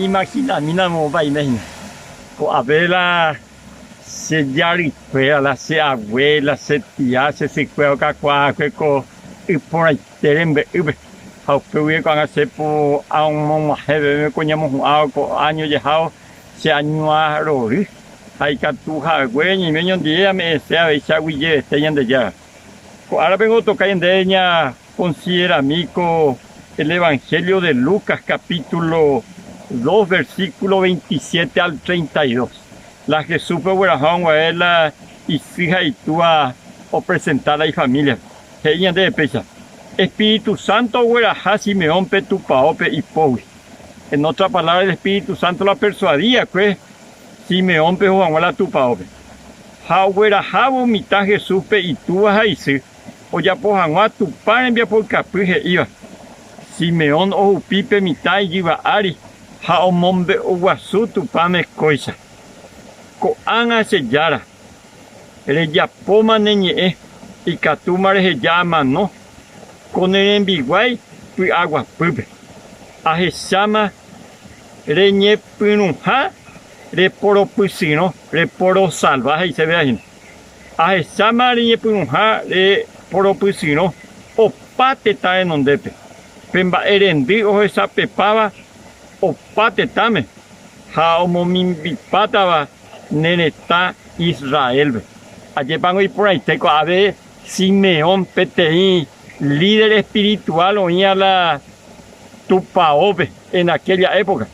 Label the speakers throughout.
Speaker 1: imagina, mina mo va imagina. A ver se yaripea, la se abuela, se tía, se cueva cacua, cueco, y por ahí terembe, que hubiera con hacer por a un mujer, coñamos años dejado, se año a rorir. Hay que tu güey, y medio día me sea esa huille, esteñan de ya. Ahora vengo a tocar en deña, considera mico el Evangelio de Lucas, capítulo 2, versículo 27 al 32. La Jesús fue la y fija y tú a presentar a la familia. Ella de pecha. Espíritu Santo, hueraja, Simeón, Petupaope y Powi. En otra palabra, el Espíritu Santo la persuadía, pues, Simeón, Pejuanuela, Tupaope. Ja, hueraja, vomita Jesús, pe y tú vas a decir, o ya por Janua, tu padre envía por capuje iba. Simeón, o pipe, mitad y iba ari. Ja, o mombe, o guasú, tu pame, coisa. Coana se yara. El ya poma neñe, y catumare se llama, no. Con el enviguay, pues agua pupe. Ajesama, reñe pununja, reporo pusino, reporo salvaje y se ve ahí. Ajesama, reñe pununja, reporo pusino, o pate ta en ondepe. Pemba erendi o esa pepaba, o pate tame. Ja o momimbipataba, neneta Israel. Allí van a ir por ahí, teco a ver Simeón, PTI, líder espiritual, oía la Tupaope en aquella época.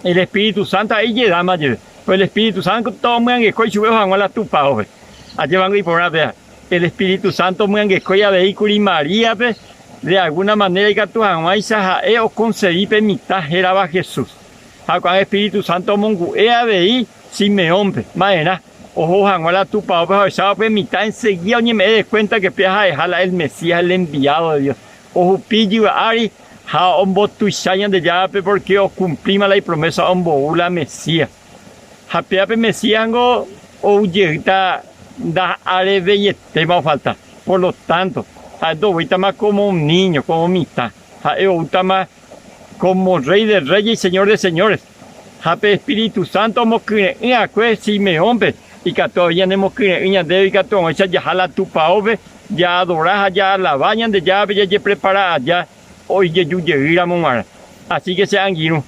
Speaker 1: El Espíritu Santo ahí llega más, pues el Espíritu Santo todo muy angueco y sube a la Tupaope. Allí van a ir por ahí, el Espíritu Santo muy angueco y a vehículo y María, de alguna manera y que tú o concedí mitad era Jesús. Cuando el Espíritu Santo mongu a veí Simeón, maena. Ojo, Janguala, tu papá, pues mitad enseguida, ni me des cuenta que empieza a dejar el Mesías, el enviado de Dios. Ojo, pillo, ari, ja, ombo tu shayan de yape, porque os cumplimos la promesa, ombo, la Mesías. Ja, peape Mesías, o llegita, da are bellete, va a faltar. Por lo tanto, a dos más como un niño, como mitad. Ja, más como rey de reyes y señor de señores. Ja, Espíritu Santo, mo que Simeón, y que todavía tenemos que ir a David, que todavía ya la Tupaope, ya adorar, ya la bañan de ya preparar, ya hoy ya ir a Momara. Así que sean guinos.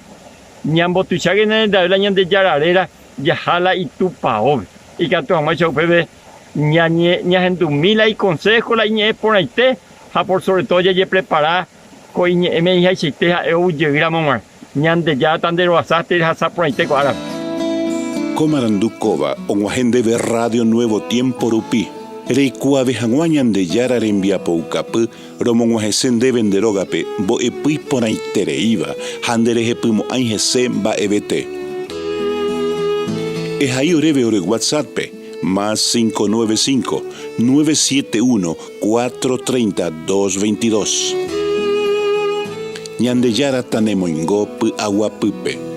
Speaker 1: Ñambo tu chaguen de la bañan de Yararera, ya jala y Tupaope. Y que todavía bebé, ña en tu mila y consejo, la ñe por ahí te, ja por sobre todo ya preparar, coiñe, me hija y si te ir a Momara. Ñan de ya tan de lo asaste, ja por ahí te cuadra.
Speaker 2: Comarandukova, onguajende de Radio Nuevo Tiempo Rupi. Reikua de Janguañan de Yara envía Poucapu, Romonguajesen de Venderogape, Bo Epui Ponaitereiva, Handereje Pumo Ángese Ba EBT. Es ahí oreve ore WhatsApp, más 595-971-430-222. Ñande Yara Tanemoingo Pu Agua Pupe.